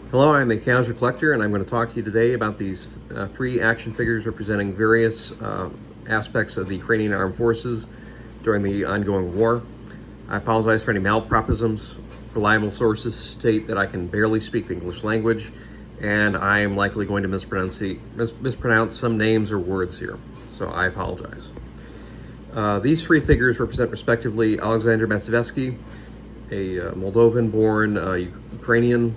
Hello, I'm a casual collector, and I'm going to talk to you today about these three action figures representing various aspects of the Ukrainian armed forces during the ongoing war. I apologize for any malapropisms. Reliable sources state that I can barely speak the English language, and I am likely going to mispronounce some names or words here, so I apologize. These three figures represent respectively Alexander Matsevetsky, a Moldovan-born Ukrainian,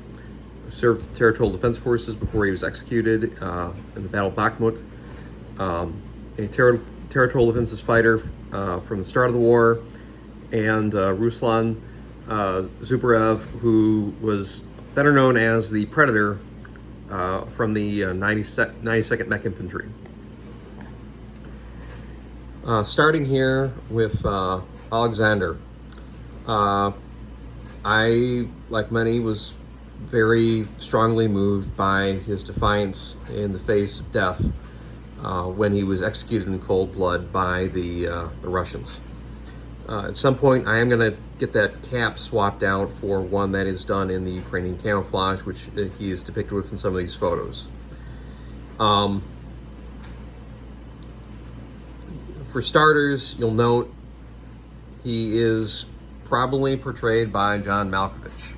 served with the Territorial Defense Forces before he was executed in the Battle of Bakhmut. A Territorial Defenses fighter from the start of the war, and Ruslan Zubarev, who was better known as the Predator from the 92nd Mech Infantry. Starting here with Alexander. I, like many, was very strongly moved by his defiance in the face of death when he was executed in cold blood by the Russians. At some point, I am going to get that cap swapped out for one that is done in the Ukrainian camouflage, which he is depicted with in some of these photos. For starters, you'll note he is probably portrayed by John Malkovich.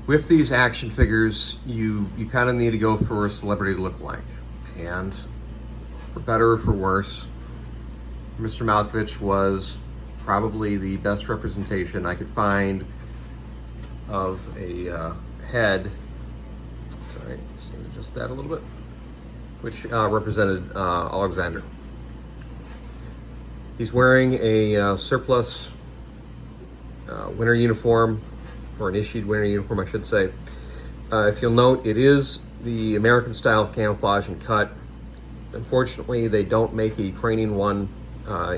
With these action figures, you kind of need to go for a celebrity look-alike. And for better or for worse, Mr. Malkovich was probably the best representation I could find of a head. Sorry, let's adjust that a little bit. Which represented Alexander. He's wearing a surplus winter uniform, or an issued winter uniform, I should say. If you'll note, it is the American style of camouflage and cut. Unfortunately, they don't make a Ukrainian one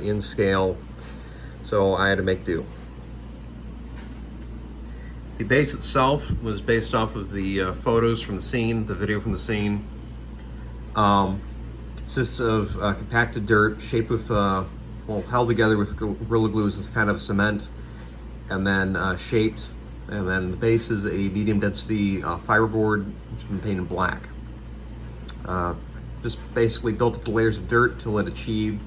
in scale, so I had to make do. The base itself was based off of the photos from the scene, the video from the scene. Consists of compacted dirt, shaped with, held together with Gorilla Glue as kind of cement, and then shaped. And then the base is a medium density fiberboard, which has been painted black. Just basically built up the layers of dirt till it achieved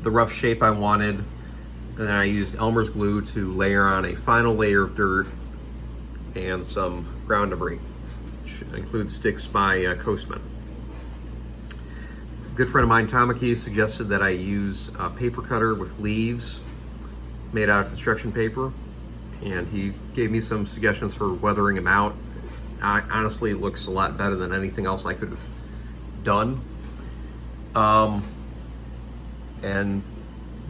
the rough shape I wanted. And then I used Elmer's glue to layer on a final layer of dirt and some ground debris, which includes sticks by Coastman. A good friend of mine, Tamaki, suggested that I use a paper cutter with leaves made out of construction paper. And he gave me some suggestions for weathering them out. Honestly, it looks a lot better than anything else I could have done. And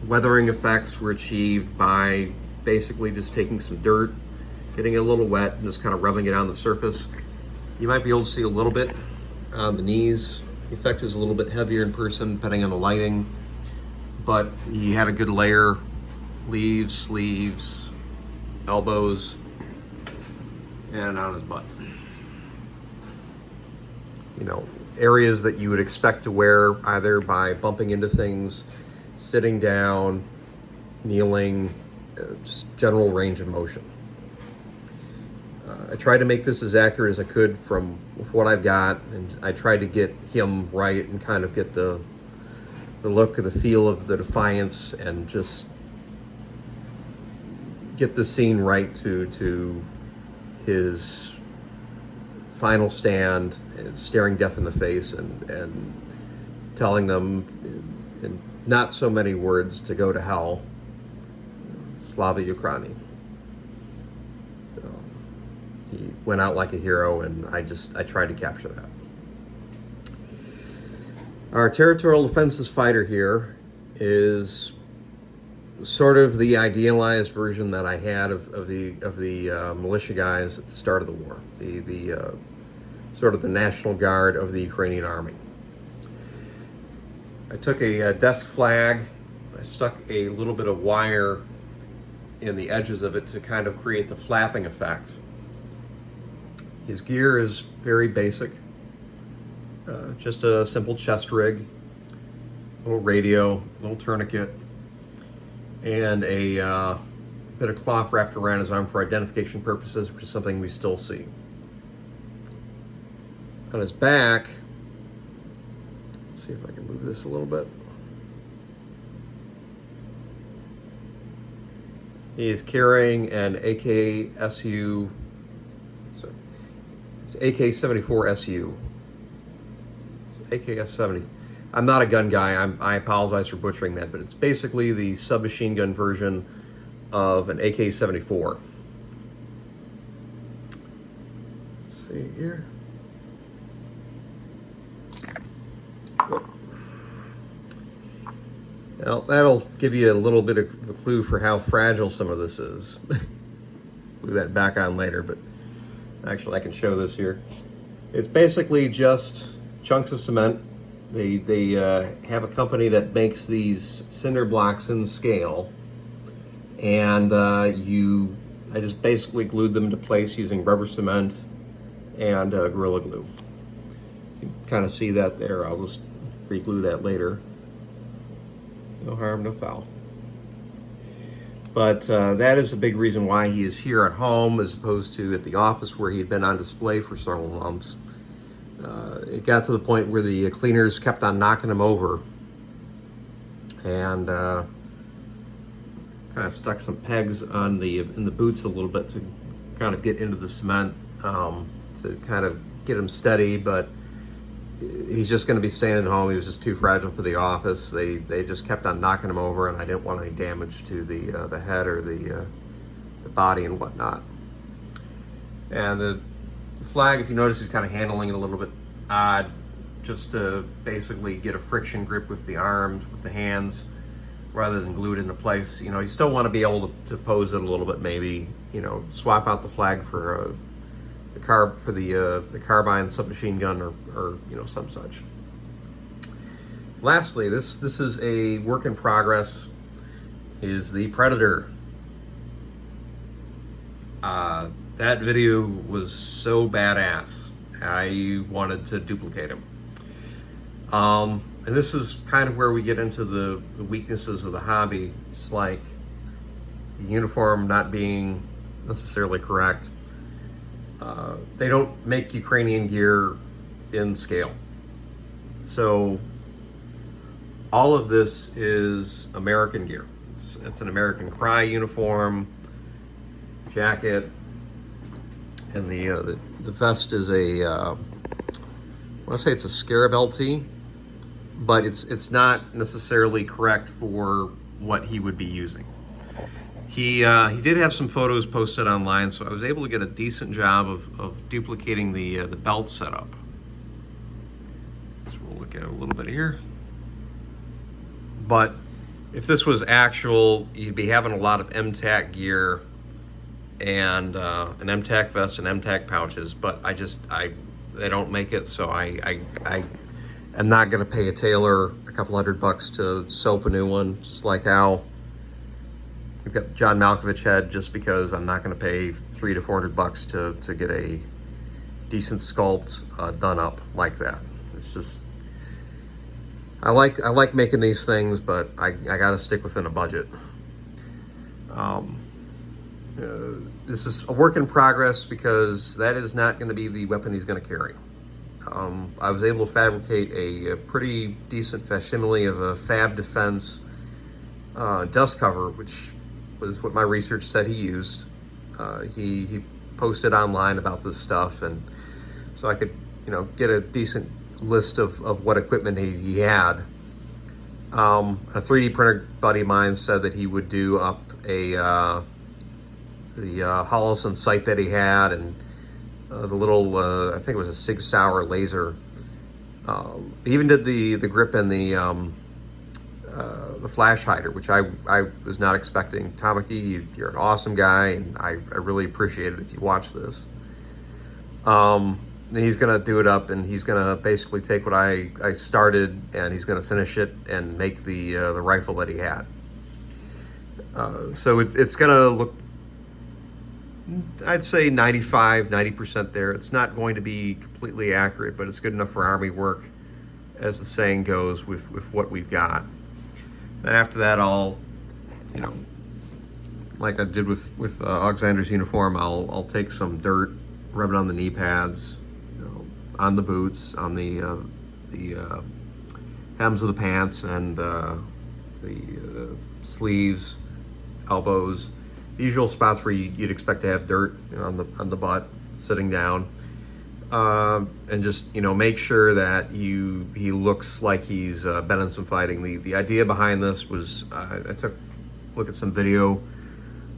weathering effects were achieved by basically just taking some dirt, getting it a little wet, and just kind of rubbing it on the surface. You might be able to see a little bit on the knees. The effect is a little bit heavier in person, depending on the lighting. But he had a good layer, leaves, sleeves, elbows, and on his butt. You know, areas that you would expect to wear either by bumping into things, sitting down, kneeling, just general range of motion. I tried to make this as accurate as I could from what I've got, and I tried to get him right and kind of get the look or the feel of the defiance, and just get the scene right to his final stand, staring death in the face and telling them in not so many words to go to hell. Slava Ukraini. He went out like a hero, and I tried to capture that. Our Territorial Defenses fighter here is sort of the idealized version that I had of the militia guys at the start of the war, the sort of the National Guard of the Ukrainian army. I took a desk flag, I stuck a little bit of wire in the edges of it to kind of create the flapping effect. His gear is very basic, just a simple chest rig, a little radio, a little tourniquet, and a bit of cloth wrapped around his arm for identification purposes, which is something we still see. On his back, let's see if I can move this a little bit. He is carrying an AKSU, so it's AK-74 SU. So AKS-70. I'm not a gun guy, I apologize for butchering that, but it's basically the submachine gun version of an AK-74. Let's see here. Well, that'll give you a little bit of a clue for how fragile some of this is. Glue that back on later, but actually I can show this here. It's basically just chunks of cement. They have a company that makes these cinder blocks in scale, and I just basically glued them into place using rubber cement and Gorilla Glue. You can kind of see that there. I'll just re-glue that later. No harm, no foul. But that is a big reason why he is here at home as opposed to at the office where he had been on display for several months. It got to the point where the cleaners kept on knocking him over, and kind of stuck some pegs on in the boots a little bit to kind of get into the cement to kind of get him steady, but he's just going to be staying at home. He was just too fragile for the office. They just kept on knocking him over, and I didn't want any damage to the head or the body and whatnot. And the flag, if you notice, he's kind of handling it a little bit odd, just to basically get a friction grip with the arms, with the hands, rather than glue it into place. You know, you still want to be able to pose it a little bit, maybe, you know, swap out the flag for the carbine submachine gun or you know, some such. Lastly, this is a work in progress, is the Predator. That video was so badass, I wanted to duplicate him. And this is kind of where we get into the weaknesses of the hobby. It's like the uniform not being necessarily correct. They don't make Ukrainian gear in scale. So all of this is American gear. It's an American Cry uniform, jacket, and the vest is a, I want to say it's a Scarab LT, but it's not necessarily correct for what he would be using. He did have some photos posted online, so I was able to get a decent job of duplicating the belt setup. So we'll look at it a little bit here. But if this was actual, you'd be having a lot of MTAC gear and an MTAC vest and MTAC pouches, but they don't make it, so I am not going to pay a tailor a couple $100 to sew a new one, just like how we've got the John Malkovich head, just because I'm not going to pay $300 to $400 to get a decent sculpt done up like that. It's just, I like making these things, but I got to stick within a budget. This is a work in progress because that is not going to be the weapon he's going to carry. I was able to fabricate a pretty decent facsimile of a Fab Defense dust cover, which was what my research said he used. He posted online about this stuff, and so I could, you know, get a decent list of what equipment he had. A 3D printer buddy of mine said that he would do up the Holosun sight that he had, and the little I think it was a Sig Sauer laser. He even did the grip and the flash hider, which I was not expecting. Tamaki, you're an awesome guy, and I really appreciate it if you watch this. And he's gonna do it up, and he's gonna basically take what I started, and he's gonna finish it and make the rifle that he had. So it's gonna look, I'd say 90% there. It's not going to be completely accurate, but it's good enough for Army work, as the saying goes, with what we've got. Then after that, I'll, you know, like I did with Alexander's uniform, I'll take some dirt, rub it on the knee pads, on the boots, on the hems of the pants, and the sleeves, elbows, the usual spots where you'd expect to have dirt, on the butt, sitting down, and just make sure that he looks like he's been in some fighting. The idea behind this was I took a look at some video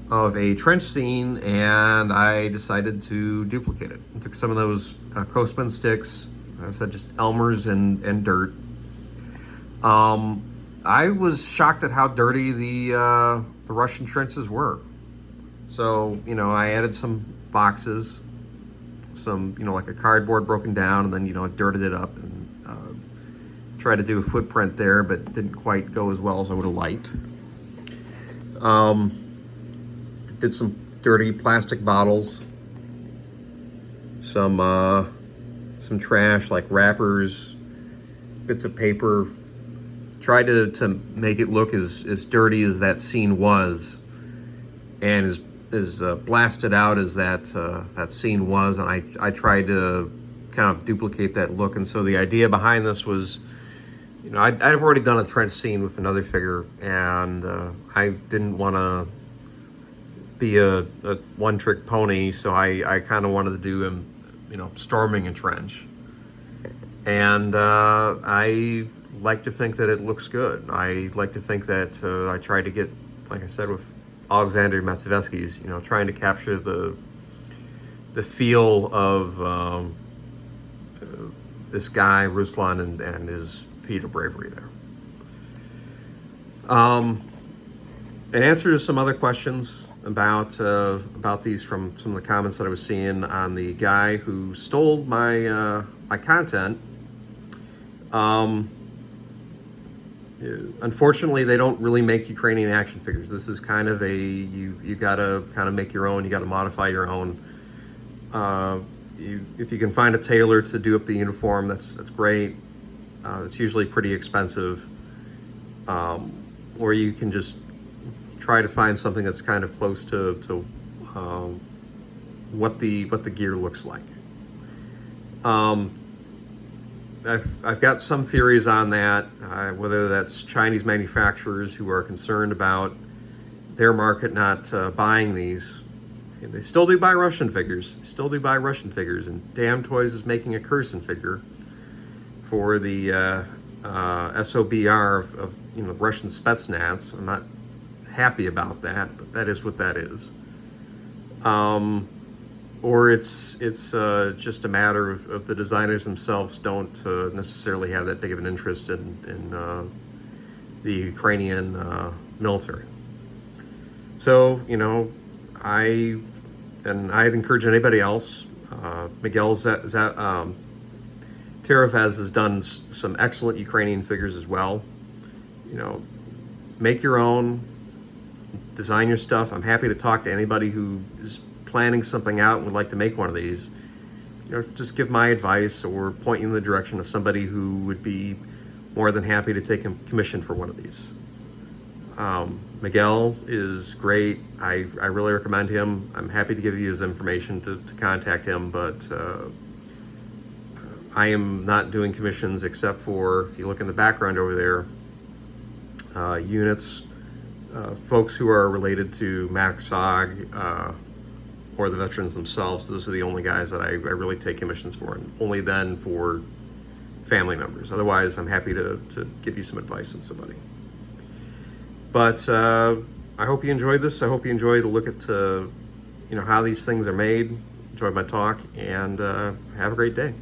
of a trench scene, and I decided to duplicate it. I took some of those Coastman sticks, I said just Elmer's and dirt. I was shocked at how dirty the Russian trenches were. So I added some boxes, some like a cardboard broken down, and then dirted it up and tried to do a footprint there, but didn't quite go as well as I would have liked. Did some dirty plastic bottles, some trash like wrappers, bits of paper. Tried to make it look as dirty as that scene was, and as blasted out as that scene was, and I tried to kind of duplicate that look. And so the idea behind this was, I've already done a trench scene with another figure, and I didn't want to be a one-trick pony, so I kind of wanted to do him, storming a trench. And I like to think that it looks good. I like to think that I tried to get, like I said, with Alexander Matsevsky's, trying to capture the feel of this guy, Ruslan, and his feat of bravery there. In answer to some other questions about these from some of the comments that I was seeing on the guy who stole my my content, unfortunately, they don't really make Ukrainian action figures. This is kind of you gotta kind of make your own. You gotta modify your own. If you can find a tailor to do up the uniform, that's great. It's usually pretty expensive. Or you can just try to find something that's kind of close to what the gear looks like. I've got some theories on that, whether that's Chinese manufacturers who are concerned about their market not buying these. They still do buy Russian figures. And Damn Toys is making a Kursin figure for the SOBR of Russian Spetsnaz. I'm not happy about that, but that is what that is. Or it's just a matter of the designers themselves don't necessarily have that big of an interest in the Ukrainian military. So I'd encourage anybody else. Miguel Terevez has done some excellent Ukrainian figures as well. Make your own, design your stuff. I'm happy to talk to anybody who is planning something out and would like to make one of these. Just give my advice or point you in the direction of somebody who would be more than happy to take a commission for one of these. Miguel is great. I really recommend him. I'm happy to give you his information to contact him, but I am not doing commissions except for, if you look in the background over there, units, folks who are related to Max Sog, or the veterans themselves. Those are the only guys that I really take commissions for, and only then for family members. Otherwise, I'm happy to give you some advice on somebody. But I hope you enjoyed this. I hope you enjoyed a look at how these things are made. Enjoyed my talk, and have a great day.